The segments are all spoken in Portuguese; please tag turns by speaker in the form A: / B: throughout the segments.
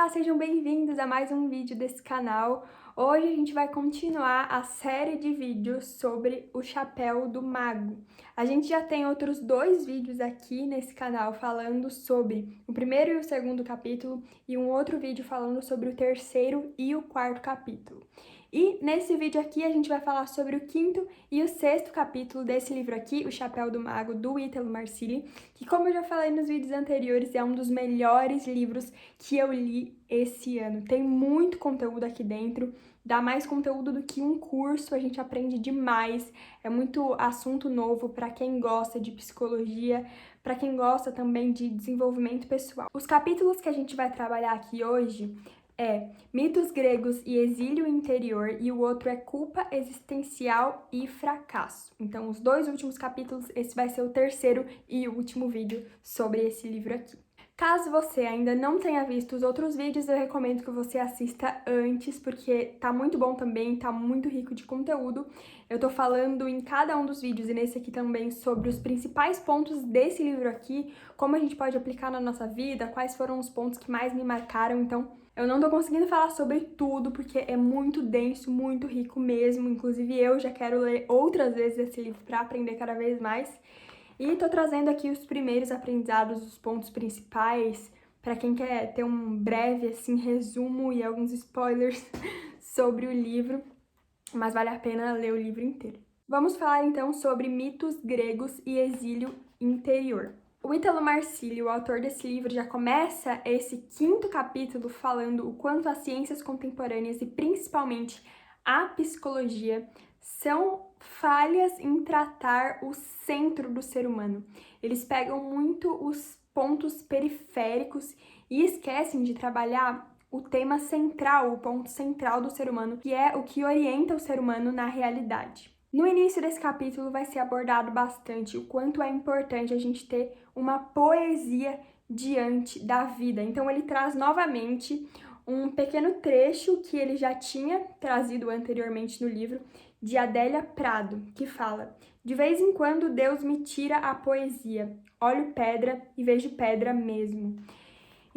A: Olá, sejam bem-vindos a mais um vídeo desse canal. Hoje a gente vai continuar a série de vídeos sobre o Chapéu do Mago. A gente já tem outros dois vídeos aqui nesse canal falando sobre o primeiro e o segundo capítulo e um outro vídeo falando sobre o terceiro e o quarto capítulo. E nesse vídeo aqui a gente vai falar sobre o quinto e o sexto capítulo desse livro aqui, O Chapéu do Mago, do Ítalo Marcilli, que, como eu já falei nos vídeos anteriores, é um dos melhores livros que eu li esse ano. Tem muito conteúdo aqui dentro, dá mais conteúdo do que um curso, a gente aprende demais, é muito assunto novo para quem gosta de psicologia, para quem gosta também de desenvolvimento pessoal. Os capítulos que a gente vai trabalhar aqui hoje é Mitos Gregos e Exílio Interior, e o outro é Culpa Existencial e Fracasso. Então, os dois últimos capítulos, esse vai ser o terceiro e último vídeo sobre esse livro aqui. Caso você ainda não tenha visto os outros vídeos, eu recomendo que você assista antes, porque tá muito bom também, tá muito rico de conteúdo. Eu tô falando em cada um dos vídeos e nesse aqui também sobre os principais pontos desse livro aqui, como a gente pode aplicar na nossa vida, quais foram os pontos que mais me marcaram. Então, eu não tô conseguindo falar sobre tudo, porque é muito denso, muito rico mesmo. Inclusive, eu já quero ler outras vezes esse livro para aprender cada vez mais. E tô trazendo aqui os primeiros aprendizados, os pontos principais, para quem quer ter um breve, assim, resumo e alguns spoilers sobre o livro, mas vale a pena ler o livro inteiro. Vamos falar, então, sobre mitos gregos e exílio interior. O Ítalo Marcilli, o autor desse livro, já começa esse quinto capítulo falando o quanto as ciências contemporâneas e principalmente a psicologia são falhas em tratar o centro do ser humano. Eles pegam muito os pontos periféricos e esquecem de trabalhar o tema central, o ponto central do ser humano, que é o que orienta o ser humano na realidade. No início desse capítulo vai ser abordado bastante o quanto é importante a gente ter uma poesia diante da vida. Então ele traz novamente um pequeno trecho que ele já tinha trazido anteriormente no livro, de Adélia Prado, que fala: "De vez em quando Deus me tira a poesia, olho pedra e vejo pedra mesmo."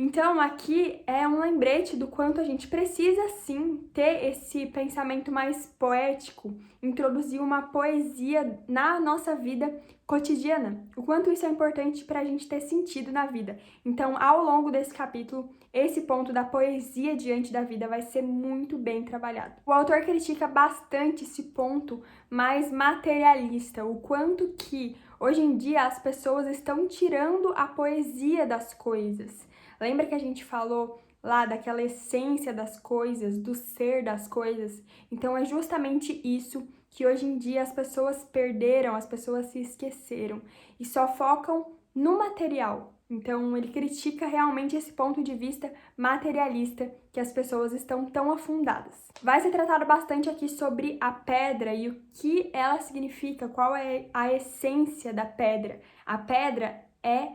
A: Então, aqui é um lembrete do quanto a gente precisa, sim, ter esse pensamento mais poético, introduzir uma poesia na nossa vida cotidiana, o quanto isso é importante para a gente ter sentido na vida. Então, ao longo desse capítulo, esse ponto da poesia diante da vida vai ser muito bem trabalhado. O autor critica bastante esse ponto mais materialista, o quanto que, hoje em dia, as pessoas estão tirando a poesia das coisas. Lembra que a gente falou lá daquela essência das coisas, do ser das coisas? Então é justamente isso que hoje em dia as pessoas perderam, as pessoas se esqueceram e só focam no material. Então ele critica realmente esse ponto de vista materialista que as pessoas estão tão afundadas. Vai ser tratado bastante aqui sobre a pedra e o que ela significa, qual é a essência da pedra. A pedra é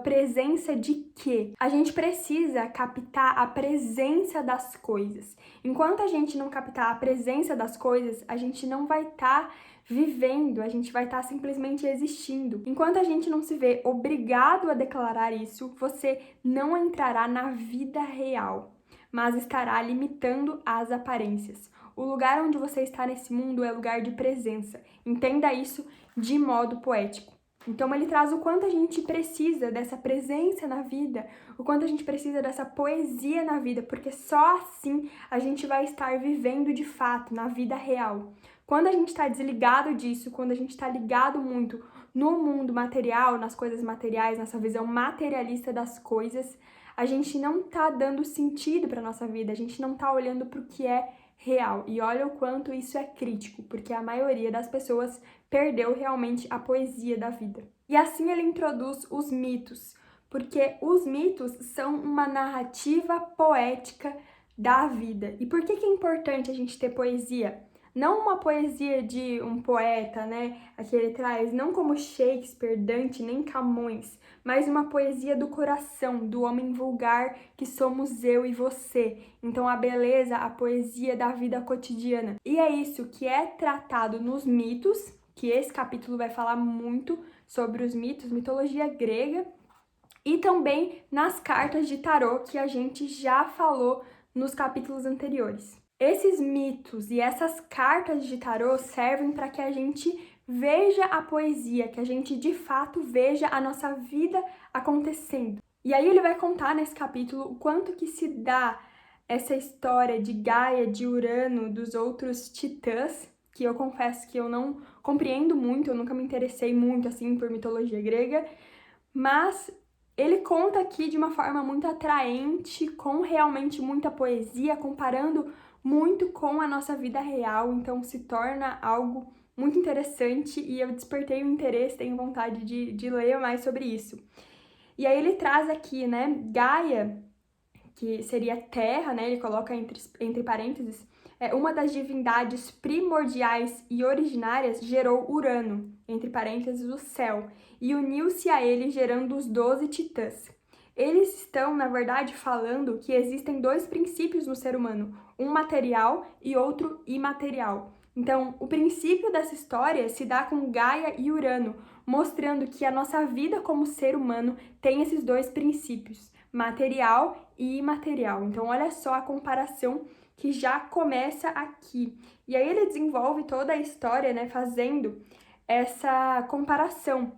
A: presença de quê? A gente precisa captar a presença das coisas. Enquanto a gente não captar a presença das coisas, a gente não vai estar vivendo, a gente vai estar simplesmente existindo. Enquanto a gente não se vê obrigado a declarar isso, você não entrará na vida real, mas estará limitando as aparências. O lugar onde você está nesse mundo é lugar de presença. Entenda isso de modo poético. Então ele traz o quanto a gente precisa dessa presença na vida, o quanto a gente precisa dessa poesia na vida, porque só assim a gente vai estar vivendo de fato, na vida real. Quando a gente está desligado disso, quando a gente está ligado muito no mundo material, nas coisas materiais, nessa visão materialista das coisas, a gente não está dando sentido para nossa vida, a gente não está olhando para o que é real. E olha o quanto isso é crítico, porque a maioria das pessoas perdeu realmente a poesia da vida. E assim ele introduz os mitos, porque os mitos são uma narrativa poética da vida. E por que é importante a gente ter poesia? Não uma poesia de um poeta, né, que ele traz, não como Shakespeare, Dante, nem Camões, mas uma poesia do coração, do homem vulgar que somos eu e você. Então a beleza, a poesia da vida cotidiana. E é isso que é tratado nos mitos, que esse capítulo vai falar muito sobre os mitos, mitologia grega, e também nas cartas de tarô que a gente já falou nos capítulos anteriores. Esses mitos e essas cartas de tarô servem para que a gente veja a poesia, que a gente de fato veja a nossa vida acontecendo. E aí ele vai contar nesse capítulo o quanto que se dá essa história de Gaia, de Urano, dos outros titãs, que eu confesso que eu não compreendo muito, eu nunca me interessei muito assim por mitologia grega, mas ele conta aqui de uma forma muito atraente, com realmente muita poesia, comparando muito com a nossa vida real, então se torna algo muito interessante e eu despertei o interesse, tenho vontade de ler mais sobre isso. E aí ele traz aqui, né, Gaia, que seria terra, né, ele coloca entre parênteses, uma das divindades primordiais e originárias gerou Urano, entre parênteses o céu, e uniu-se a ele gerando os 12 titãs. Eles estão, na verdade, falando que existem dois princípios no ser humano, um material e outro imaterial. Então, o princípio dessa história se dá com Gaia e Urano, mostrando que a nossa vida como ser humano tem esses dois princípios, material e imaterial. Então, olha só a comparação que já começa aqui. E aí ele desenvolve toda a história, né, fazendo essa comparação.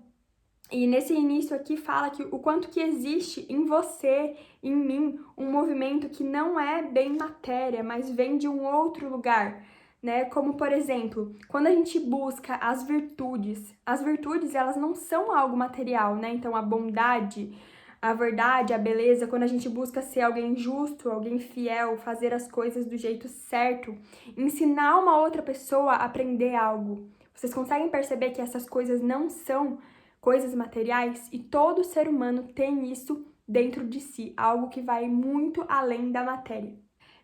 A: E nesse início aqui fala que o quanto que existe em você, em mim, um movimento que não é bem matéria, mas vem de um outro lugar, né? Como, por exemplo, quando a gente busca as virtudes elas não são algo material, né? Então a bondade, a verdade, a beleza, quando a gente busca ser alguém justo, alguém fiel, fazer as coisas do jeito certo, ensinar uma outra pessoa a aprender algo. Vocês conseguem perceber que essas coisas não são coisas materiais e todo ser humano tem isso dentro de si, algo que vai muito além da matéria.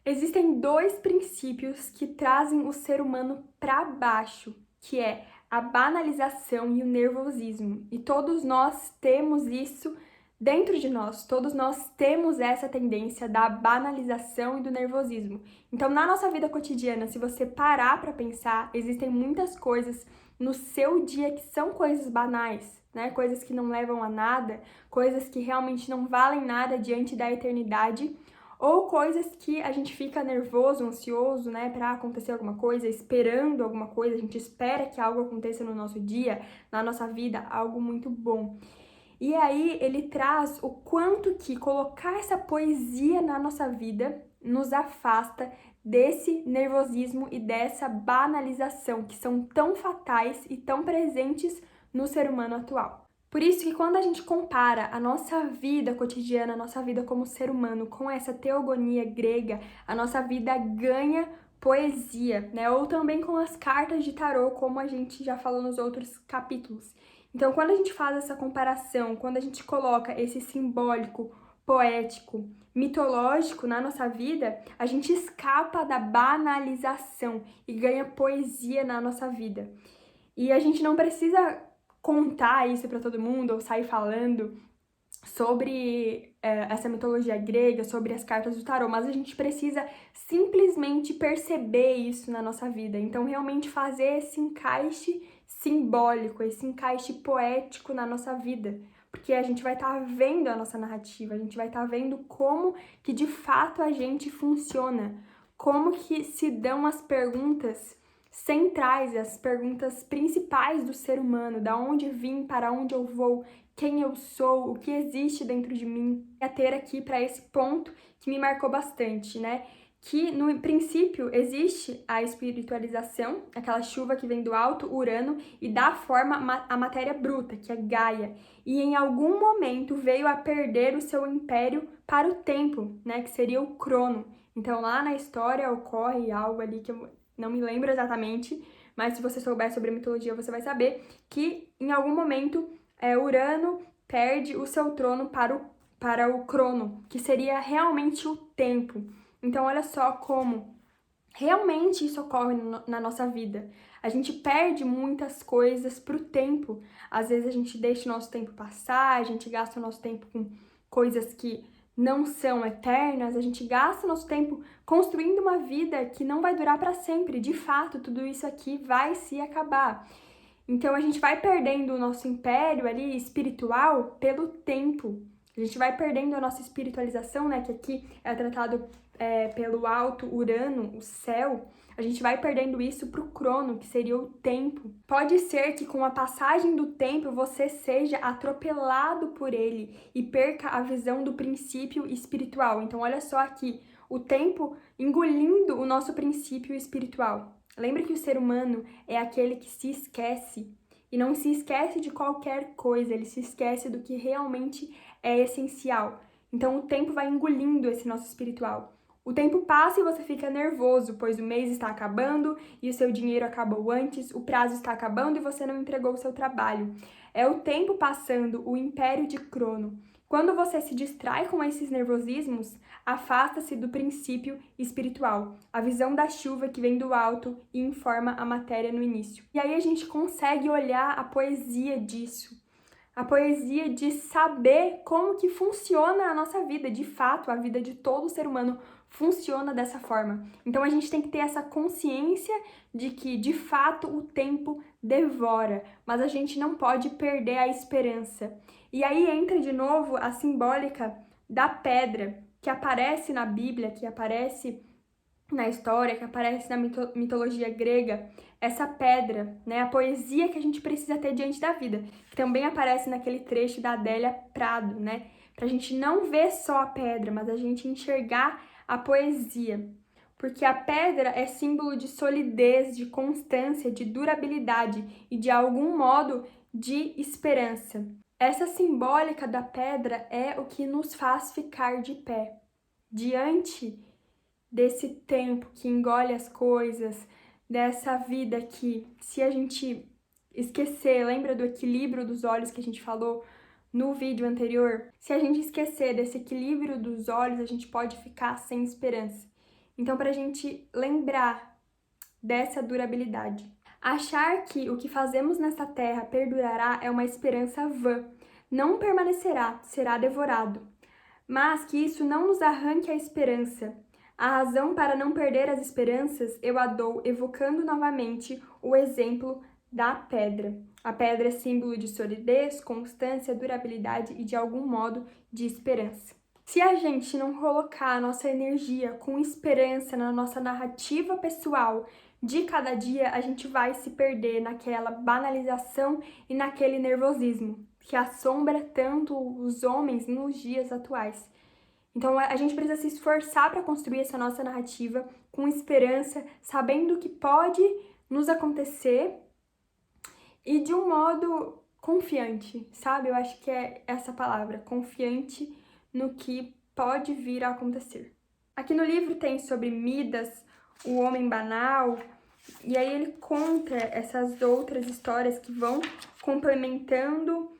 A: Existem dois princípios que trazem o ser humano para baixo, que é a banalização e o nervosismo. E todos nós temos isso dentro de nós, todos nós temos essa tendência da banalização e do nervosismo. Então, na nossa vida cotidiana, se você parar para pensar, existem muitas coisas no seu dia que são coisas banais, né? Coisas que não levam a nada, coisas que realmente não valem nada diante da eternidade, ou coisas que a gente fica nervoso, ansioso, né, para acontecer alguma coisa, esperando alguma coisa, a gente espera que algo aconteça no nosso dia, na nossa vida, algo muito bom. E aí ele traz o quanto que colocar essa poesia na nossa vida nos afasta desse nervosismo e dessa banalização que são tão fatais e tão presentes no ser humano atual. Por isso que quando a gente compara a nossa vida cotidiana, a nossa vida como ser humano com essa teogonia grega, a nossa vida ganha poesia, né? Ou também com as cartas de tarô, como a gente já falou nos outros capítulos. Então, quando a gente faz essa comparação, quando a gente coloca esse simbólico, poético, mitológico na nossa vida, a gente escapa da banalização e ganha poesia na nossa vida. E a gente não precisa contar isso para todo mundo ou sair falando sobre essa mitologia grega, sobre as cartas do tarô, mas a gente precisa simplesmente perceber isso na nossa vida. Então, realmente fazer esse encaixe simbólico, esse encaixe poético na nossa vida, porque a gente vai estar vendo a nossa narrativa, a gente vai estar vendo como que de fato a gente funciona, como que se dão as perguntas centrais, as perguntas principais do ser humano, da onde vim, para onde eu vou, quem eu sou, o que existe dentro de mim, a ter aqui para esse ponto que me marcou bastante, né? Que no princípio existe a espiritualização, aquela chuva que vem do alto, Urano, e dá forma à matéria bruta, que é Gaia. E em algum momento veio a perder o seu império para o tempo, né? Que seria o Crono. Então lá na história ocorre algo ali que eu não me lembro exatamente, mas se você souber sobre a mitologia, você vai saber que em algum momento Urano perde o seu trono para o Crono, que seria realmente o tempo. Então, olha só como realmente isso ocorre na nossa vida. A gente perde muitas coisas para o tempo. Às vezes a gente deixa o nosso tempo passar, a gente gasta o nosso tempo com coisas que não são eternas, a gente gasta o nosso tempo construindo uma vida que não vai durar para sempre. De fato, tudo isso aqui vai se acabar. Então a gente vai perdendo o nosso império ali espiritual pelo tempo. A gente vai perdendo a nossa espiritualização, né? Que aqui é tratado pelo alto Urano, o céu. A gente vai perdendo isso pro crono, que seria o tempo. Pode ser que com a passagem do tempo você seja atropelado por ele e perca a visão do princípio espiritual. Então, olha só aqui, o tempo engolindo o nosso princípio espiritual. Lembra que o ser humano é aquele que se esquece. E não se esquece de qualquer coisa, ele se esquece do que realmente é essencial. Então o tempo vai engolindo esse nosso espiritual. O tempo passa e você fica nervoso, pois o mês está acabando e o seu dinheiro acabou antes, o prazo está acabando e você não entregou o seu trabalho. É o tempo passando, o império de Crono. Quando você se distrai com esses nervosismos, afasta-se do princípio espiritual, a visão da chuva que vem do alto e informa a matéria no início. E aí a gente consegue olhar a poesia disso. A poesia de saber como que funciona a nossa vida, de fato, a vida de todo ser humano funciona dessa forma. Então a gente tem que ter essa consciência de que, de fato, o tempo devora, mas a gente não pode perder a esperança. E aí entra de novo a simbólica da pedra, que aparece na Bíblia, que aparece na história, que aparece na mitologia grega, essa pedra, né, a poesia que a gente precisa ter diante da vida, que também aparece naquele trecho da Adélia Prado, né, pra gente não ver só a pedra, mas a gente enxergar a poesia, porque a pedra é símbolo de solidez, de constância, de durabilidade e de algum modo de esperança. Essa simbólica da pedra é o que nos faz ficar de pé diante desse tempo que engole as coisas, dessa vida que, se a gente esquecer, lembra do equilíbrio dos olhos que a gente falou no vídeo anterior? Se a gente esquecer desse equilíbrio dos olhos, a gente pode ficar sem esperança. Então, para a gente lembrar dessa durabilidade. Achar que o que fazemos nesta terra perdurará é uma esperança vã. Não permanecerá, será devorado. Mas que isso não nos arranque a esperança. A razão para não perder as esperanças eu a dou evocando novamente o exemplo da pedra. A pedra é símbolo de solidez, constância, durabilidade e, de algum modo, de esperança. Se a gente não colocar a nossa energia com esperança na nossa narrativa pessoal de cada dia, a gente vai se perder naquela banalização e naquele nervosismo que assombra tanto os homens nos dias atuais. Então a gente precisa se esforçar para construir essa nossa narrativa com esperança, sabendo que pode nos acontecer e de um modo confiante, sabe? Eu acho que é essa palavra, confiante no que pode vir a acontecer. Aqui no livro tem sobre Midas, o homem banal, e aí ele conta essas outras histórias que vão complementando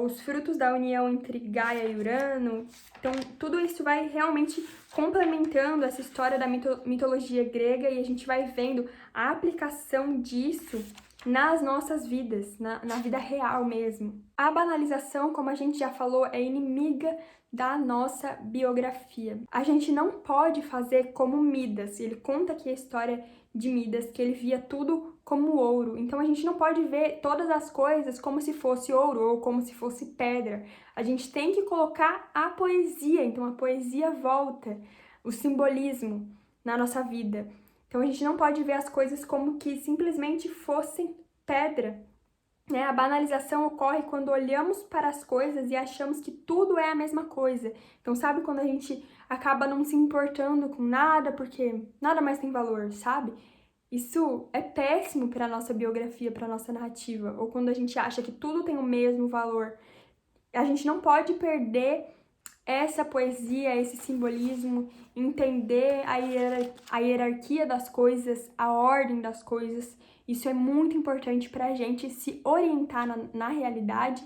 A: os frutos da união entre Gaia e Urano. Então, tudo isso vai realmente complementando essa história da mitologia grega e a gente vai vendo a aplicação disso nas nossas vidas, na vida real mesmo. A banalização, como a gente já falou, é inimiga da nossa biografia. A gente não pode fazer como Midas. Ele conta aqui a história de Midas, que ele via tudo como ouro. Então a gente não pode ver todas as coisas como se fosse ouro ou como se fosse pedra. A gente tem que colocar a poesia, então a poesia volta, o simbolismo na nossa vida. Então a gente não pode ver as coisas como que simplesmente fossem pedra. A banalização ocorre quando olhamos para as coisas e achamos que tudo é a mesma coisa. Então, sabe quando a gente acaba não se importando com nada porque nada mais tem valor, sabe? Isso é péssimo para a nossa biografia, para a nossa narrativa. Ou quando a gente acha que tudo tem o mesmo valor. A gente não pode perder essa poesia, esse simbolismo, entender a hierarquia das coisas, a ordem das coisas. Isso é muito importante para a gente se orientar na realidade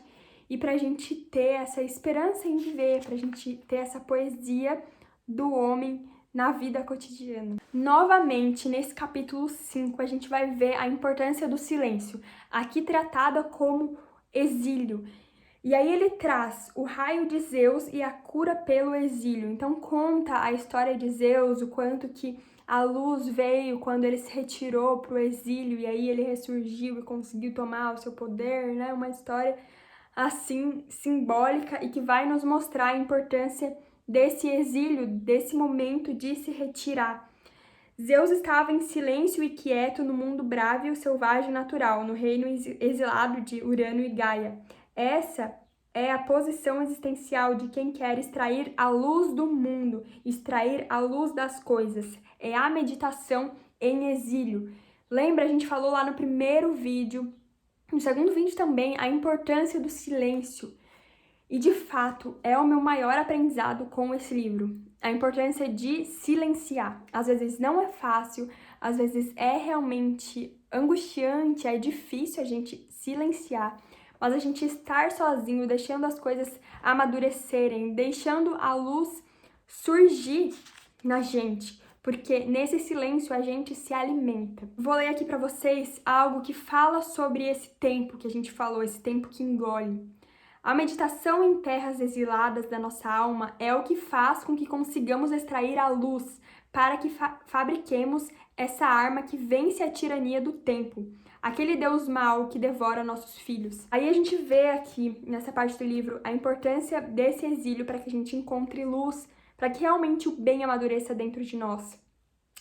A: e para a gente ter essa esperança em viver, para a gente ter essa poesia do homem na vida cotidiana. Novamente, nesse capítulo 5, a gente vai ver a importância do silêncio, aqui tratada como exílio. E aí ele traz o raio de Zeus e a cura pelo exílio. Então conta a história de Zeus, o quanto que a luz veio quando ele se retirou para o exílio e aí ele ressurgiu e conseguiu tomar o seu poder, né? Uma história assim simbólica e que vai nos mostrar a importância desse exílio, desse momento de se retirar. Zeus estava em silêncio e quieto no mundo bravo e selvagem natural, no reino exilado de Urano e Gaia. Essa é a posição existencial de quem quer extrair a luz do mundo, extrair a luz das coisas. É a meditação em exílio. Lembra, a gente falou lá no primeiro vídeo, no segundo vídeo também, a importância do silêncio. E de fato, é o meu maior aprendizado com esse livro. A importância de silenciar. Às vezes não é fácil, às vezes é realmente angustiante, é difícil a gente silenciar. Mas a gente estar sozinho, deixando as coisas amadurecerem, deixando a luz surgir na gente. Porque nesse silêncio a gente se alimenta. Vou ler aqui para vocês algo que fala sobre esse tempo que a gente falou, esse tempo que engole. A meditação em terras exiladas da nossa alma é o que faz com que consigamos extrair a luz para que fabriquemos essa arma que vence a tirania do tempo, aquele Deus mau que devora nossos filhos. Aí a gente vê aqui, nessa parte do livro, a importância desse exílio para que a gente encontre luz, para que realmente o bem amadureça dentro de nós.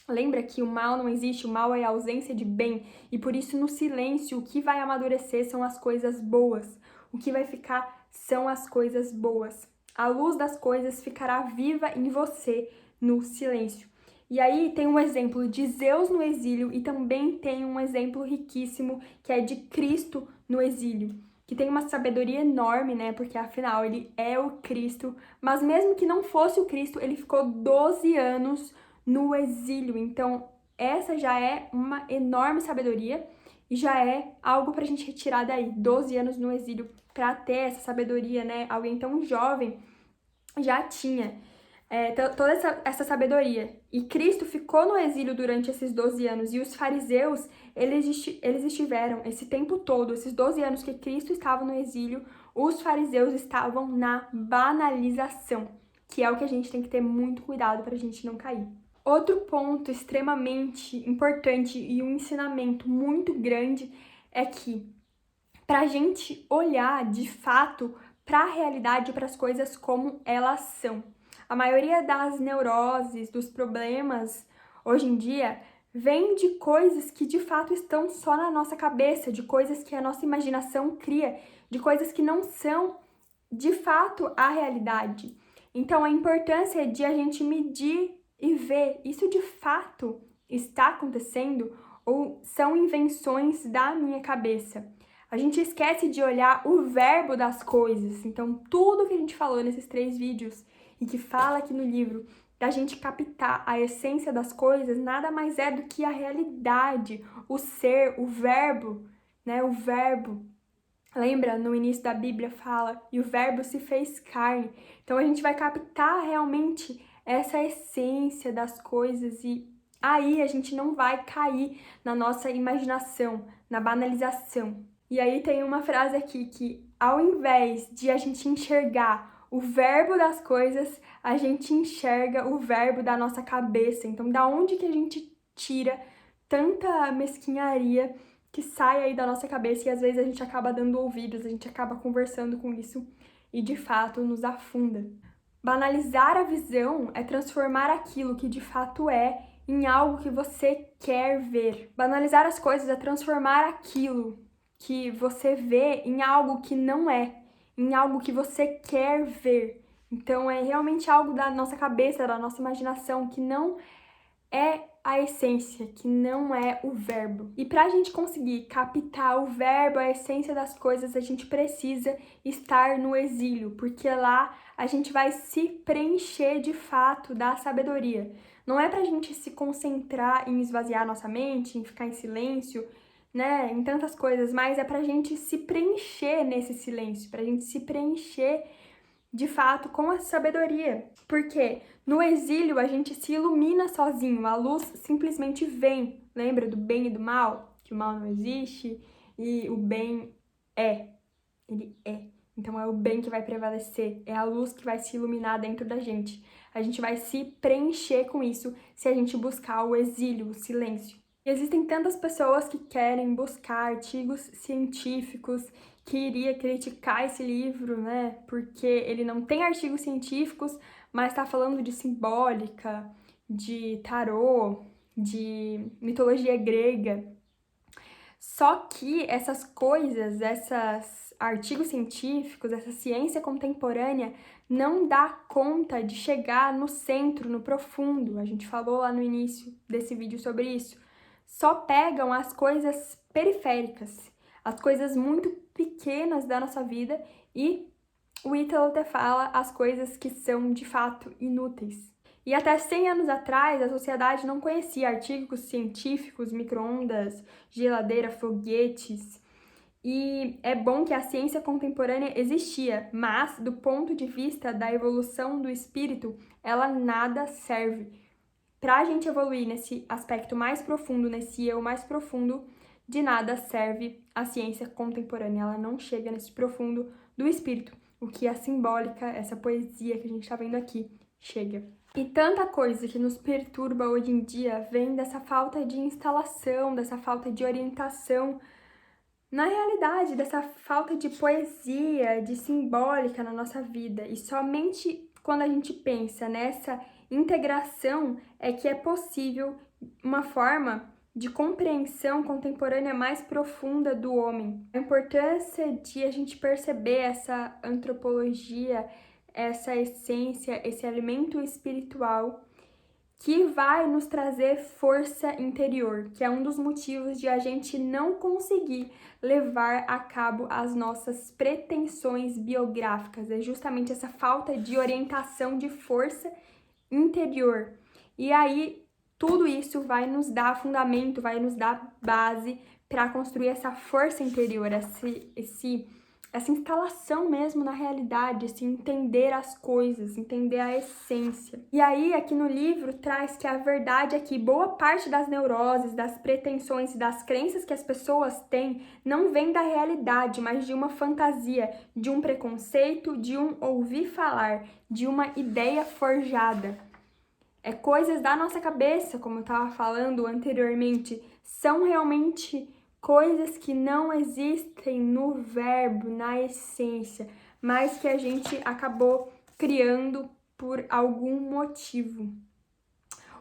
A: Lembra que o mal não existe, o mal é a ausência de bem, e por isso no silêncio o que vai amadurecer são as coisas boas, o que vai ficar são as coisas boas. A luz das coisas ficará viva em você no silêncio. E aí tem um exemplo de Zeus no exílio e também tem um exemplo riquíssimo que é de Cristo no exílio, que tem uma sabedoria enorme, né? Porque afinal ele é o Cristo, mas mesmo que não fosse o Cristo, ele ficou 12 anos no exílio. Então, essa já é uma enorme sabedoria e já é algo pra gente retirar daí. 12 anos no exílio pra ter essa sabedoria, né? Alguém tão jovem já tinha toda essa sabedoria. E Cristo ficou no exílio durante esses 12 anos. E os fariseus, eles estiveram esse tempo todo, esses 12 anos que Cristo estava no exílio, os fariseus estavam na banalização, que é o que a gente tem que ter muito cuidado pra gente não cair. Outro ponto extremamente importante e um ensinamento muito grande é que para a gente olhar de fato para a realidade, para as coisas como elas são. A maioria das neuroses, dos problemas hoje em dia, vem de coisas que de fato estão só na nossa cabeça, de coisas que a nossa imaginação cria, de coisas que não são de fato a realidade. Então a importância é de a gente medir e ver, isso de fato está acontecendo ou são invenções da minha cabeça? A gente esquece de olhar o verbo das coisas. Então, tudo que a gente falou nesses 3 vídeos e que fala aqui no livro, da gente captar a essência das coisas, nada mais é do que a realidade, o ser, o verbo, né? O verbo. Lembra, no início da Bíblia fala, e o verbo se fez carne. Então, a gente vai captar realmente essa essência das coisas e aí a gente não vai cair na nossa imaginação, na banalização. E aí tem uma frase aqui que, ao invés de a gente enxergar o verbo das coisas, a gente enxerga o verbo da nossa cabeça. Então, da onde que a gente tira tanta mesquinharia que sai aí da nossa cabeça e às vezes a gente acaba dando ouvidos, a gente acaba conversando com isso e de fato nos afunda. Banalizar a visão é transformar aquilo que de fato é em algo que você quer ver. Banalizar as coisas é transformar aquilo que você vê em algo que não é, em algo que você quer ver. Então é realmente algo da nossa cabeça, da nossa imaginação, que não é a essência, que não é o verbo. E para a gente conseguir captar o verbo, a essência das coisas, a gente precisa estar no exílio, porque lá a gente vai se preencher de fato da sabedoria. Não é para a gente se concentrar em esvaziar nossa mente, em ficar em silêncio, né, em tantas coisas, mas é pra gente se preencher nesse silêncio, pra gente se preencher de fato com a sabedoria. Porque no exílio a gente se ilumina sozinho, a luz simplesmente vem. Lembra do bem e do mal? Que o mal não existe e o bem ele é. Então é o bem que vai prevalecer, é a luz que vai se iluminar dentro da gente. A gente vai se preencher com isso se a gente buscar o exílio, o silêncio. E existem tantas pessoas que querem buscar artigos científicos que iria criticar esse livro, né? Porque ele não tem artigos científicos, mas está falando de simbólica, de tarô, de mitologia grega. Só que essas coisas, esses artigos científicos, essa ciência contemporânea não dá conta de chegar no centro, no profundo. A gente falou lá no início desse vídeo sobre isso. Só pegam as coisas periféricas, as coisas muito pequenas da nossa vida e o Ítalo até fala as coisas que são de fato inúteis. E até 100 anos atrás, a sociedade não conhecia artigos científicos, micro-ondas, geladeira, foguetes. E é bom que a ciência contemporânea existia, mas do ponto de vista da evolução do espírito, ela nada serve. Para a gente evoluir nesse aspecto mais profundo, nesse eu mais profundo, de nada serve a ciência contemporânea. Ela não chega nesse profundo do espírito, o que a simbólica, essa poesia que a gente está vendo aqui, chega. E tanta coisa que nos perturba hoje em dia vem dessa falta de instalação, dessa falta de orientação na realidade, dessa falta de poesia, de simbólica na nossa vida. E somente quando a gente pensa nessa integração é que é possível uma forma de compreensão contemporânea mais profunda do homem. A importância de a gente perceber essa antropologia, essa essência, esse alimento espiritual que vai nos trazer força interior, que é um dos motivos de a gente não conseguir levar a cabo as nossas pretensões biográficas. É justamente essa falta de orientação de força interior. E aí, tudo isso vai nos dar fundamento, vai nos dar base para construir essa força interior, essa instalação mesmo na realidade, esse entender as coisas, entender a essência. E aí, aqui no livro, traz que a verdade é que boa parte das neuroses, das pretensões e das crenças que as pessoas têm não vem da realidade, mas de uma fantasia, de um preconceito, de um ouvir falar, de uma ideia forjada. É coisas da nossa cabeça, como eu estava falando anteriormente, são realmente coisas que não existem no verbo, na essência, mas que a gente acabou criando por algum motivo.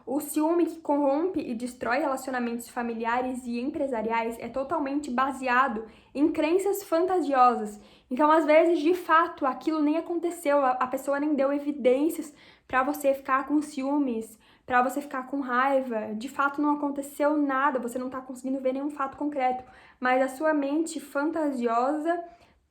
A: O ciúme que corrompe e destrói relacionamentos familiares e empresariais é totalmente baseado em crenças fantasiosas. Então, às vezes, de fato, aquilo nem aconteceu, a pessoa nem deu evidências para você ficar com ciúmes, para você ficar com raiva. De fato, não aconteceu nada, você não está conseguindo ver nenhum fato concreto, mas a sua mente fantasiosa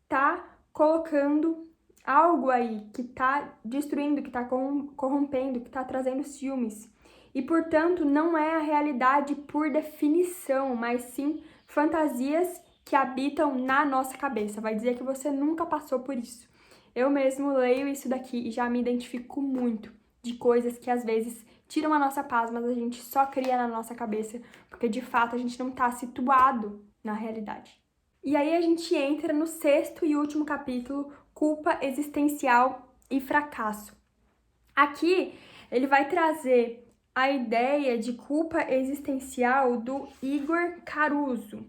A: tá colocando algo aí que tá destruindo, que tá corrompendo, que tá trazendo ciúmes. E, portanto, não é a realidade por definição, mas sim fantasias que habitam na nossa cabeça. Vai dizer que você nunca passou por isso. Eu mesmo leio isso daqui e já me identifico muito de coisas que às vezes tiram a nossa paz, mas a gente só cria na nossa cabeça, porque de fato a gente não está situado na realidade. E aí a gente entra no 6º e último capítulo, culpa existencial e fracasso. Aqui ele vai trazer a ideia de culpa existencial do Igor Caruso.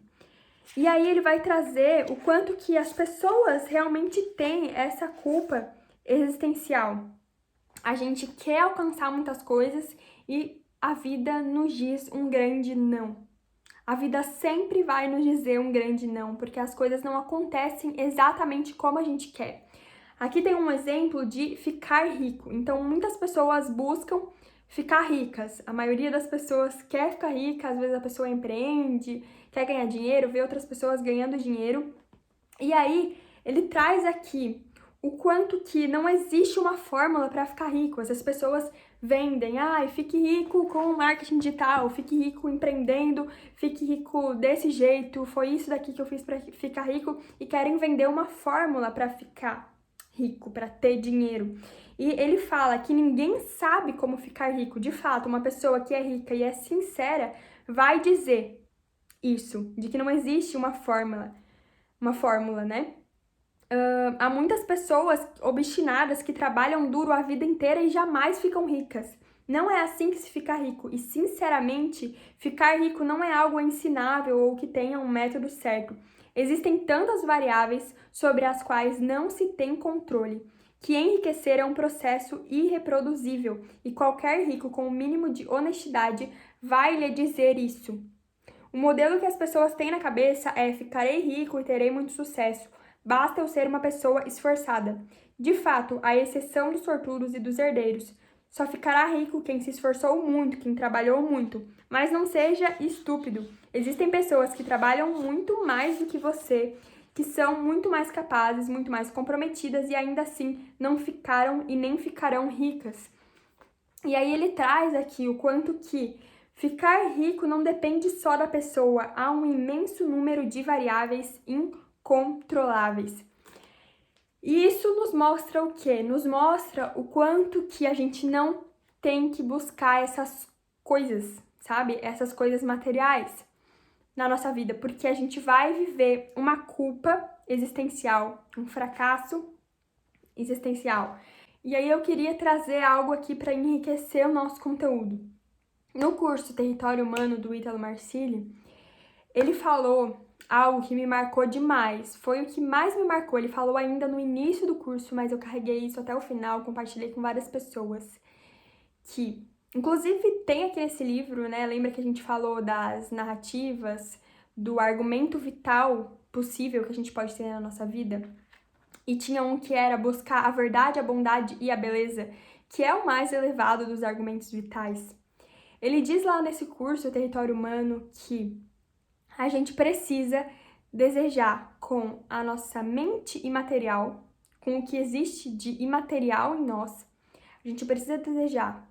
A: E aí ele vai trazer o quanto que as pessoas realmente têm essa culpa existencial. A gente quer alcançar muitas coisas e a vida nos diz um grande não. A vida sempre vai nos dizer um grande não, porque as coisas não acontecem exatamente como a gente quer. Aqui tem um exemplo de ficar rico. Então, muitas pessoas buscam ficar ricas. A maioria das pessoas quer ficar rica, às vezes a pessoa empreende, quer ganhar dinheiro, vê outras pessoas ganhando dinheiro. E aí, ele traz aqui o quanto que não existe uma fórmula para ficar rico. Essas pessoas vendem, fique rico com marketing digital, fique rico empreendendo, fique rico desse jeito, foi isso daqui que eu fiz para ficar rico, e querem vender uma fórmula para ficar rico, para ter dinheiro. E ele fala que ninguém sabe como ficar rico. De fato, uma pessoa que é rica e é sincera vai dizer isso, de que não existe uma fórmula, né? Há muitas pessoas obstinadas que trabalham duro a vida inteira e jamais ficam ricas. Não é assim que se fica rico. E, sinceramente, ficar rico não é algo ensinável ou que tenha um método certo. Existem tantas variáveis sobre as quais não se tem controle, que enriquecer é um processo irreproduzível e qualquer rico com o mínimo de honestidade vai lhe dizer isso. O modelo que as pessoas têm na cabeça é: ficarei rico e terei muito sucesso, basta eu ser uma pessoa esforçada. De fato, à exceção dos sortudos e dos herdeiros, só ficará rico quem se esforçou muito, quem trabalhou muito. Mas não seja estúpido. Existem pessoas que trabalham muito mais do que você, que são muito mais capazes, muito mais comprometidas e ainda assim não ficaram e nem ficarão ricas. E aí ele traz aqui o quanto que ficar rico não depende só da pessoa, há um imenso número de variáveis incontroláveis. E isso nos mostra o quê? Nos mostra o quanto que a gente não tem que buscar essas coisas, sabe? Essas coisas materiais na nossa vida, porque a gente vai viver uma culpa existencial, um fracasso existencial. E aí eu queria trazer algo aqui para enriquecer o nosso conteúdo. No curso Território Humano do Ítalo Marcilli, ele falou algo que me marcou demais, foi o que mais me marcou. Ele falou ainda no início do curso, mas eu carreguei isso até o final, compartilhei com várias pessoas, que, inclusive, tem aqui nesse livro, né? Lembra que a gente falou das narrativas, do argumento vital possível que a gente pode ter na nossa vida? E tinha um que era buscar a verdade, a bondade e a beleza, que é o mais elevado dos argumentos vitais. Ele diz lá nesse curso, Território Humano, que a gente precisa desejar com a nossa mente imaterial, com o que existe de imaterial em nós. A gente precisa desejar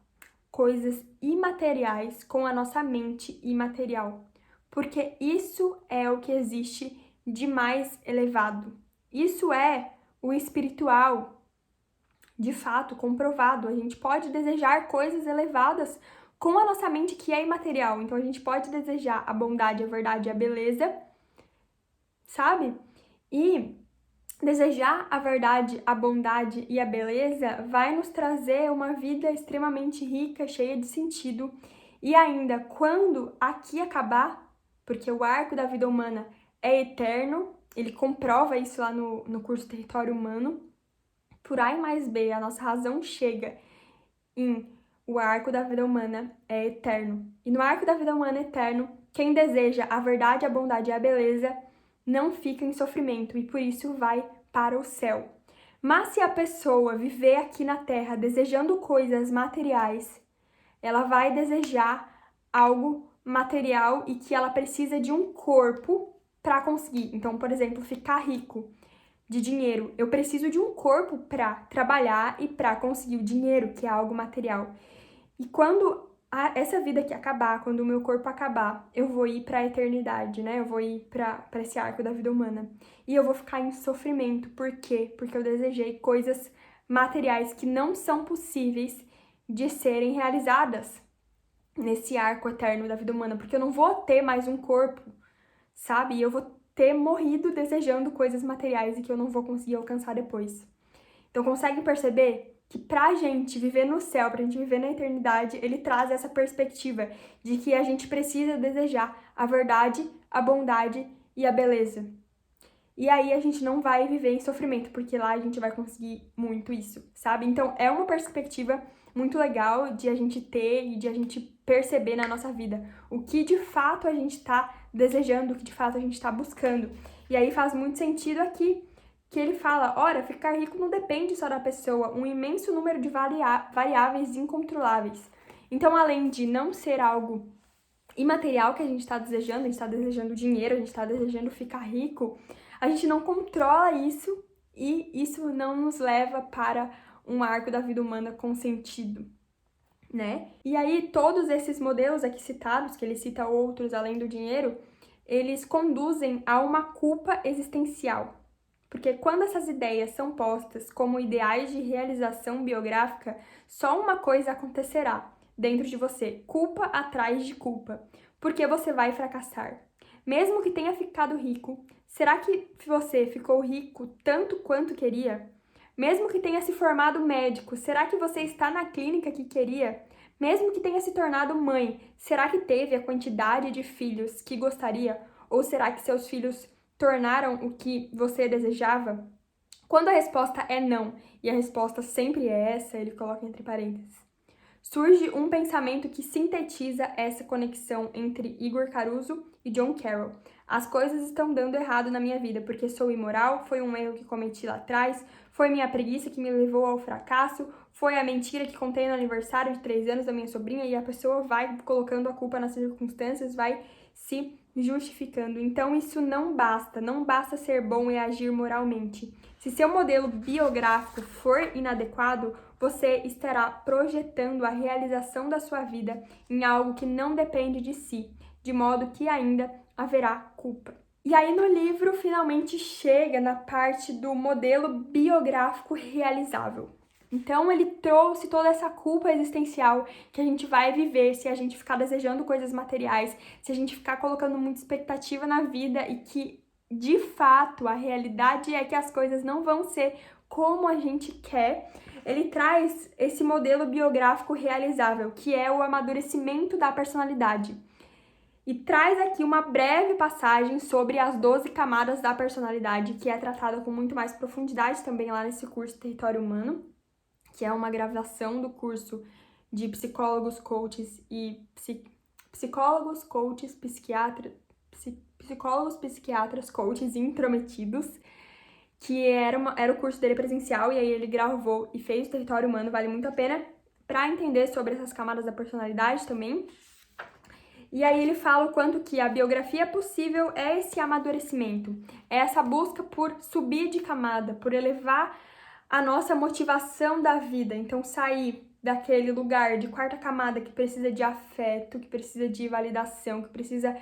A: coisas imateriais com a nossa mente imaterial, porque isso é o que existe de mais elevado. Isso é o espiritual, de fato, comprovado. A gente pode desejar coisas elevadas com a nossa mente que é imaterial. Então a gente pode desejar a bondade, a verdade e a beleza, sabe? E desejar a verdade, a bondade e a beleza vai nos trazer uma vida extremamente rica, cheia de sentido. E ainda, quando aqui acabar, porque o arco da vida humana é eterno, ele comprova isso lá no curso Território Humano, por A e mais B, a nossa razão chega em o arco da vida humana é eterno. E no arco da vida humana eterno, quem deseja a verdade, a bondade e a beleza não fica em sofrimento e por isso vai para o céu. Mas se a pessoa viver aqui na Terra desejando coisas materiais, ela vai desejar algo material e que ela precisa de um corpo para conseguir. Então, por exemplo, ficar rico de dinheiro. Eu preciso de um corpo para trabalhar e para conseguir o dinheiro, que é algo material. E quando essa vida aqui acabar, quando o meu corpo acabar, eu vou ir para a eternidade, né? Eu vou ir para esse arco da vida humana. E eu vou ficar em sofrimento. Por quê? Porque eu desejei coisas materiais que não são possíveis de serem realizadas nesse arco eterno da vida humana, porque eu não vou ter mais um corpo, sabe? E eu vou ter morrido desejando coisas materiais e que eu não vou conseguir alcançar depois. Então, consegue perceber que pra gente viver no céu, pra gente viver na eternidade, ele traz essa perspectiva de que a gente precisa desejar a verdade, a bondade e a beleza. E aí a gente não vai viver em sofrimento, porque lá a gente vai conseguir muito isso, sabe? Então, é uma perspectiva muito legal de a gente ter e de a gente perceber na nossa vida o que de fato a gente tá desejando, o que de fato a gente tá buscando. E aí faz muito sentido aqui que ele fala, ora, ficar rico não depende só da pessoa, um imenso número de variáveis incontroláveis. Então, além de não ser algo imaterial que a gente está desejando, a gente está desejando dinheiro, a gente está desejando ficar rico, a gente não controla isso e isso não nos leva para um arco da vida humana com sentido, né? E aí, todos esses modelos aqui citados, que ele cita outros além do dinheiro, eles conduzem a uma culpa existencial. Porque quando essas ideias são postas como ideais de realização biográfica, só uma coisa acontecerá dentro de você: culpa atrás de culpa, porque você vai fracassar. Mesmo que tenha ficado rico, será que você ficou rico tanto quanto queria? Mesmo que tenha se formado médico, será que você está na clínica que queria? Mesmo que tenha se tornado mãe, será que teve a quantidade de filhos que gostaria? Ou será que seus filhos tornaram o que você desejava? Quando a resposta é não, e a resposta sempre é essa, ele coloca entre parênteses, surge um pensamento que sintetiza essa conexão entre Igor Caruso e John Carroll. As coisas estão dando errado na minha vida porque sou imoral, foi um erro que cometi lá atrás, foi minha preguiça que me levou ao fracasso, foi a mentira que contei no aniversário de 3 anos da minha sobrinha, e a pessoa vai colocando a culpa nas circunstâncias, vai se justificando. Então isso não basta ser bom e agir moralmente. Se seu modelo biográfico for inadequado, você estará projetando a realização da sua vida em algo que não depende de si, de modo que ainda haverá culpa. E aí no livro finalmente chega na parte do modelo biográfico realizável. Então ele trouxe toda essa culpa existencial que a gente vai viver se a gente ficar desejando coisas materiais, se a gente ficar colocando muita expectativa na vida e que, de fato, a realidade é que as coisas não vão ser como a gente quer. Ele traz esse modelo biográfico realizável, que é o amadurecimento da personalidade. E traz aqui uma breve passagem sobre as 12 camadas da personalidade, que é tratada com muito mais profundidade também lá nesse curso Território Humano, que é uma gravação do curso de psicólogos, coaches e psicólogos, psiquiatras, coaches intrometidos, que era o curso dele presencial, e aí ele gravou e fez o Território Humano, vale muito a pena para entender sobre essas camadas da personalidade também. E aí ele fala o quanto que a biografia possível é esse amadurecimento, é essa busca por subir de camada, por elevar a nossa motivação da vida. Então sair daquele lugar de quarta camada que precisa de afeto, que precisa de validação, que precisa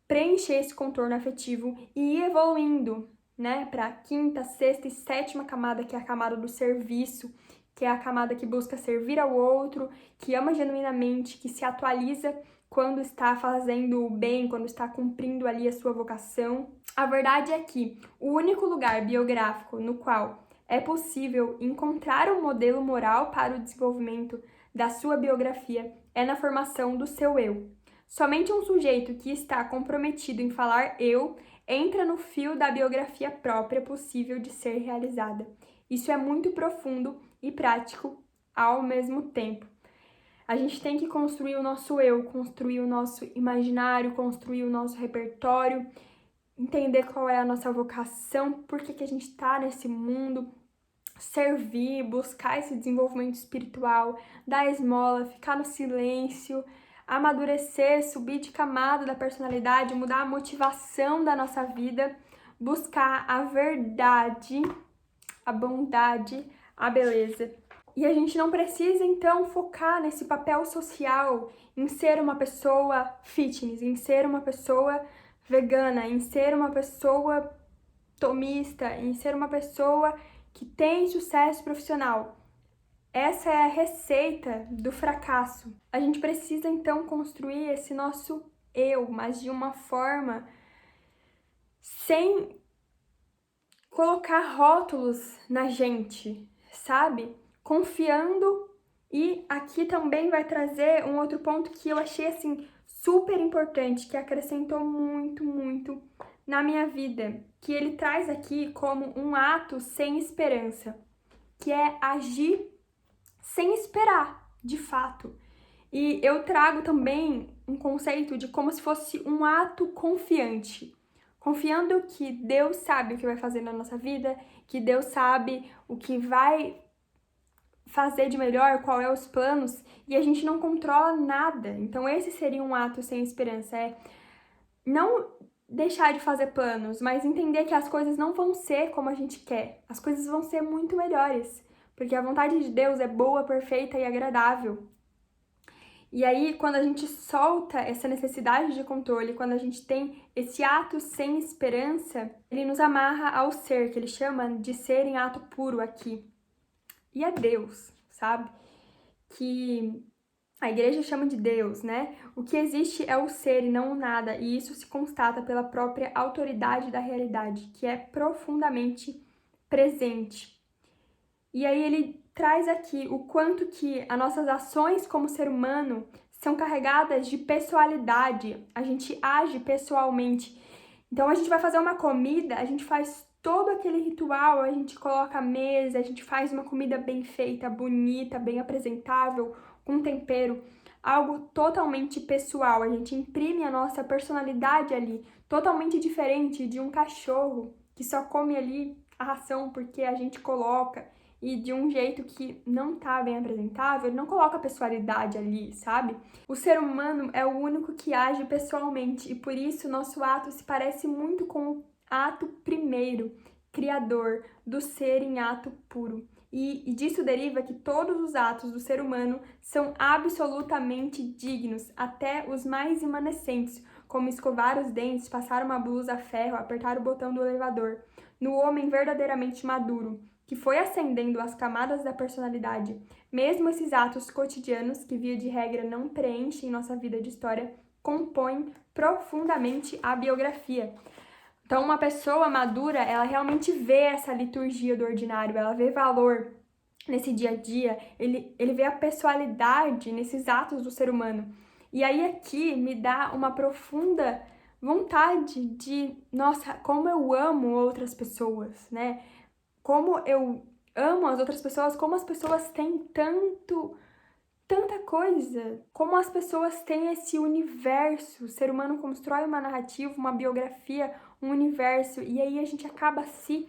A: preencher esse contorno afetivo e ir evoluindo, né, para quinta, sexta e sétima camada, que é a camada do serviço, que é a camada que busca servir ao outro, que ama genuinamente, que se atualiza quando está fazendo o bem, quando está cumprindo ali a sua vocação. A verdade é que o único lugar biográfico no qual é possível encontrar um modelo moral para o desenvolvimento da sua biografia é na formação do seu eu. Somente um sujeito que está comprometido em falar eu entra no fio da biografia própria possível de ser realizada. Isso é muito profundo e prático ao mesmo tempo. A gente tem que construir o nosso eu, construir o nosso imaginário, construir o nosso repertório, entender qual é a nossa vocação, por que a gente está nesse mundo, servir, buscar esse desenvolvimento espiritual, dar esmola, ficar no silêncio, amadurecer, subir de camada da personalidade, mudar a motivação da nossa vida, buscar a verdade, a bondade, a beleza. E a gente não precisa, então, focar nesse papel social, em ser uma pessoa fitness, em ser uma pessoa vegana, em ser uma pessoa tomista, em ser uma pessoa que tem sucesso profissional. Essa é a receita do fracasso. A gente precisa, então, construir esse nosso eu, mas de uma forma sem colocar rótulos na gente, sabe? Confiando. E aqui também vai trazer um outro ponto que eu achei assim super importante, que acrescentou muito na minha vida, que ele traz aqui como um ato sem esperança, que é agir sem esperar, de fato. E eu trago também um conceito de como se fosse um ato confiante, confiando que Deus sabe o que vai fazer na nossa vida, que Deus sabe o que vai fazer de melhor, qual é os planos, e a gente não controla nada. Então esse seria um ato sem esperança, é não deixar de fazer planos, mas entender que as coisas não vão ser como a gente quer. As coisas vão ser muito melhores, porque a vontade de Deus é boa, perfeita e agradável. E aí, quando a gente solta essa necessidade de controle, quando a gente tem esse ato sem esperança, ele nos amarra ao ser, que ele chama de ser em ato puro aqui. E é Deus, sabe? Que a igreja chama de Deus, né? O que existe é o ser e não o nada, e isso se constata pela própria autoridade da realidade, que é profundamente presente. E aí ele traz aqui o quanto que as nossas ações como ser humano são carregadas de pessoalidade, a gente age pessoalmente. Então a gente vai fazer uma comida, a gente faz todo aquele ritual, a gente coloca a mesa, a gente faz uma comida bem feita, bonita, bem apresentável, com tempero, algo totalmente pessoal. A gente imprime a nossa personalidade ali, totalmente diferente de um cachorro que só come ali a ração porque a gente coloca e de um jeito que não tá bem apresentável, ele não coloca a pessoalidade ali, sabe? O ser humano é o único que age pessoalmente e por isso nosso ato se parece muito com o ato primeiro, criador, do ser em ato puro. E disso deriva que todos os atos do ser humano são absolutamente dignos, até os mais imanescentes, como escovar os dentes, passar uma blusa a ferro, apertar o botão do elevador. No homem verdadeiramente maduro, que foi ascendendo as camadas da personalidade, mesmo esses atos cotidianos, que via de regra não preenchem nossa vida de história, compõem profundamente a biografia. Então, uma pessoa madura, ela realmente vê essa liturgia do ordinário, ela vê valor nesse dia a dia, ele vê a pessoalidade nesses atos do ser humano. E aí aqui me dá uma profunda vontade de, nossa, como eu amo outras pessoas, né? Como eu amo as outras pessoas, como as pessoas têm tanta coisa, como as pessoas têm esse universo. O ser humano constrói uma narrativa, uma biografia, um universo, e aí a gente acaba se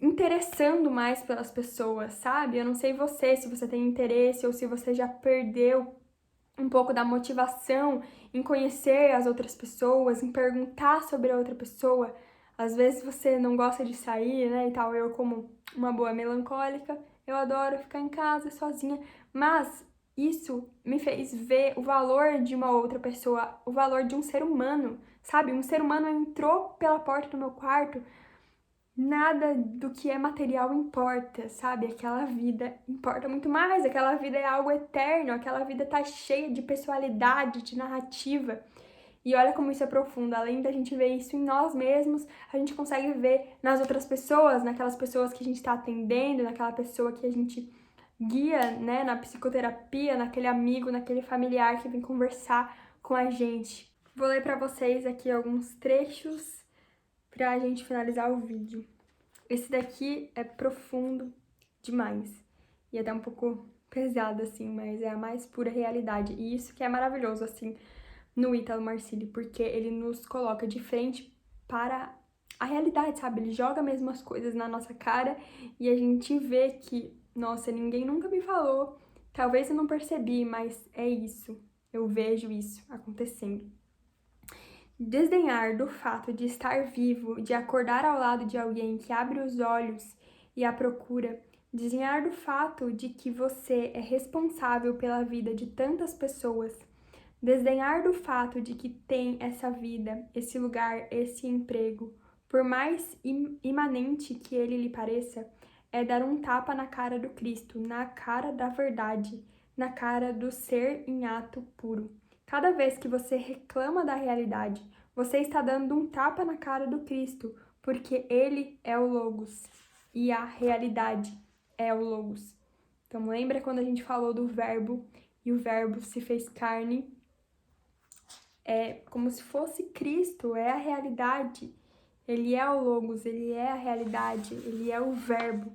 A: interessando mais pelas pessoas, sabe? Eu não sei você, se você tem interesse ou se você já perdeu um pouco da motivação em conhecer as outras pessoas, em perguntar sobre a outra pessoa. Às vezes você não gosta de sair, né, e tal. Eu, como uma boa melancólica, eu adoro ficar em casa sozinha, mas isso me fez ver o valor de uma outra pessoa, o valor de um ser humano, sabe? Um ser humano entrou pela porta do meu quarto, nada do que é material importa, sabe? Aquela vida importa muito mais, aquela vida é algo eterno, aquela vida tá cheia de pessoalidade, de narrativa. E olha como isso é profundo, além da gente ver isso em nós mesmos, a gente consegue ver nas outras pessoas, naquelas pessoas que a gente tá atendendo, naquela pessoa que a gente guia, né, na psicoterapia, naquele amigo, naquele familiar que vem conversar com a gente. Vou ler pra vocês aqui alguns trechos pra gente finalizar o vídeo. Esse daqui é profundo demais e até um pouco pesado, assim, mas é a mais pura realidade. E isso que é maravilhoso, assim, no Ítalo Marcilli, porque ele nos coloca de frente para a realidade, sabe? Ele joga mesmo as coisas na nossa cara e a gente vê que, nossa, ninguém nunca me falou, talvez eu não percebi, mas é isso. Eu vejo isso acontecendo. Desdenhar do fato de estar vivo, de acordar ao lado de alguém que abre os olhos e a procura, desdenhar do fato de que você é responsável pela vida de tantas pessoas, desdenhar do fato de que tem essa vida, esse lugar, esse emprego, por mais imanente que ele lhe pareça, é dar um tapa na cara do Cristo, na cara da verdade, na cara do ser em ato puro. Cada vez que você reclama da realidade, você está dando um tapa na cara do Cristo, porque ele é o Logos e a realidade é o Logos. Então lembra quando a gente falou do verbo e o verbo se fez carne? É como se fosse Cristo, é a realidade. Ele é o Logos, ele é a realidade, ele é o verbo.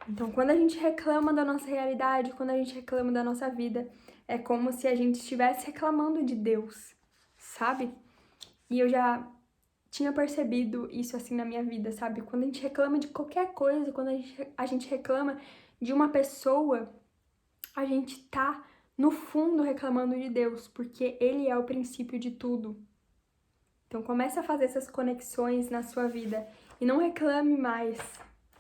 A: Então, quando a gente reclama da nossa realidade, quando a gente reclama da nossa vida, é como se a gente estivesse reclamando de Deus, sabe? E eu já tinha percebido isso assim na minha vida, sabe? Quando a gente reclama de qualquer coisa, quando a gente reclama de uma pessoa, a gente tá, no fundo, reclamando de Deus, porque Ele é o princípio de tudo. Então, comece a fazer essas conexões na sua vida e não reclame mais.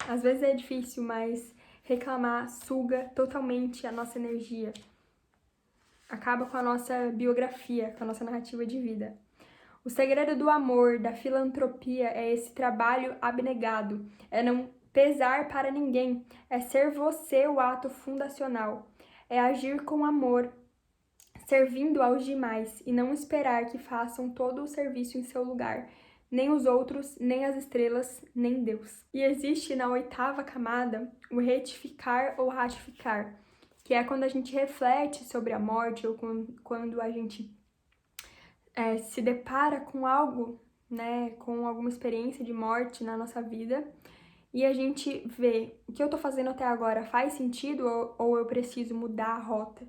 A: Às vezes é difícil, mas reclamar suga totalmente a nossa energia. Acaba com a nossa biografia, com a nossa narrativa de vida. O segredo do amor, da filantropia, é esse trabalho abnegado, é não pesar para ninguém, é ser você o ato fundacional, é agir com amor, servindo aos demais e não esperar que façam todo o serviço em seu lugar, nem os outros, nem as estrelas, nem Deus. E existe na 8ª camada o retificar ou ratificar, que é quando a gente reflete sobre a morte ou quando a gente se depara com algo né, com alguma experiência de morte na nossa vida, e a gente vê o que eu tô fazendo até agora faz sentido ou eu preciso mudar a rota.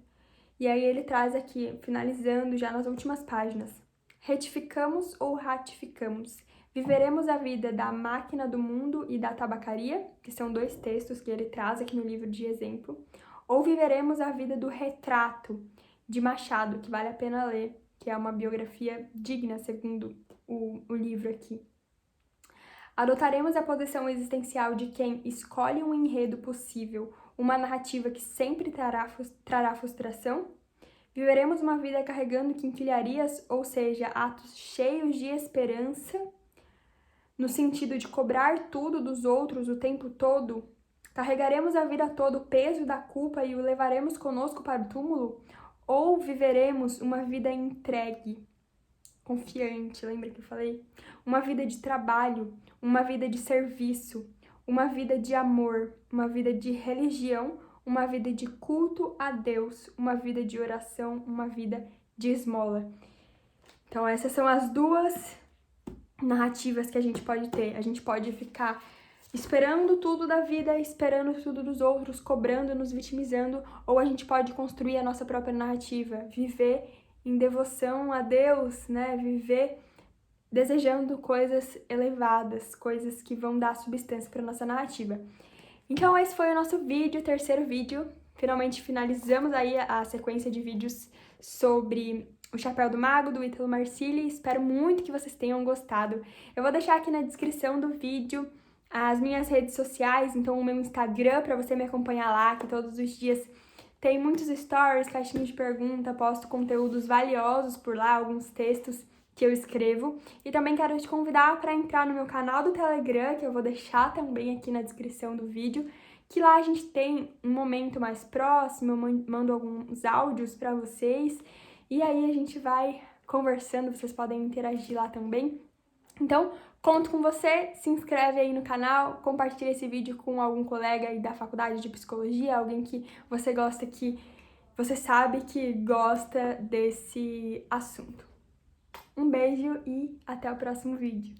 A: E aí ele traz aqui, finalizando já nas últimas páginas: retificamos ou ratificamos? Viveremos a vida da máquina do mundo e da tabacaria, que são 2 textos que ele traz aqui no livro de exemplo, ou viveremos a vida do retrato de Machado, que vale a pena ler, que é uma biografia digna, segundo o livro aqui. Adotaremos a posição existencial de quem escolhe um enredo possível, uma narrativa que sempre trará frustração? Viveremos uma vida carregando quinquilharias, ou seja, atos cheios de esperança, no sentido de cobrar tudo dos outros o tempo todo? Carregaremos a vida toda o peso da culpa e o levaremos conosco para o túmulo? Ou viveremos uma vida entregue, confiante, lembra que eu falei? Uma vida de trabalho, uma vida de serviço, uma vida de amor, uma vida de religião, uma vida de culto a Deus, uma vida de oração, uma vida de esmola. Então essas são as 2 narrativas que a gente pode ter. A gente pode ficar esperando tudo da vida, esperando tudo dos outros, cobrando, nos vitimizando, ou a gente pode construir a nossa própria narrativa, viver em devoção a Deus, né? Viver desejando coisas elevadas, coisas que vão dar substância para nossa narrativa. Então esse foi o nosso vídeo, o 3º vídeo. Finalmente finalizamos aí a sequência de vídeos sobre o Chapéu do Mago, do Ítalo Marcilli. Espero muito que vocês tenham gostado. Eu vou deixar aqui na descrição do vídeo as minhas redes sociais, então o meu Instagram, para você me acompanhar lá, que todos os dias tem muitos stories, caixinhas de pergunta, posto conteúdos valiosos por lá, alguns textos que eu escrevo. E também quero te convidar para entrar no meu canal do Telegram, que eu vou deixar também aqui na descrição do vídeo, que lá a gente tem um momento mais próximo, eu mando alguns áudios para vocês, e aí a gente vai conversando, vocês podem interagir lá também. Então, conto com você, se inscreve aí no canal, compartilha esse vídeo com algum colega aí da faculdade de psicologia, alguém que você gosta, que você sabe que gosta desse assunto. Um beijo e até o próximo vídeo.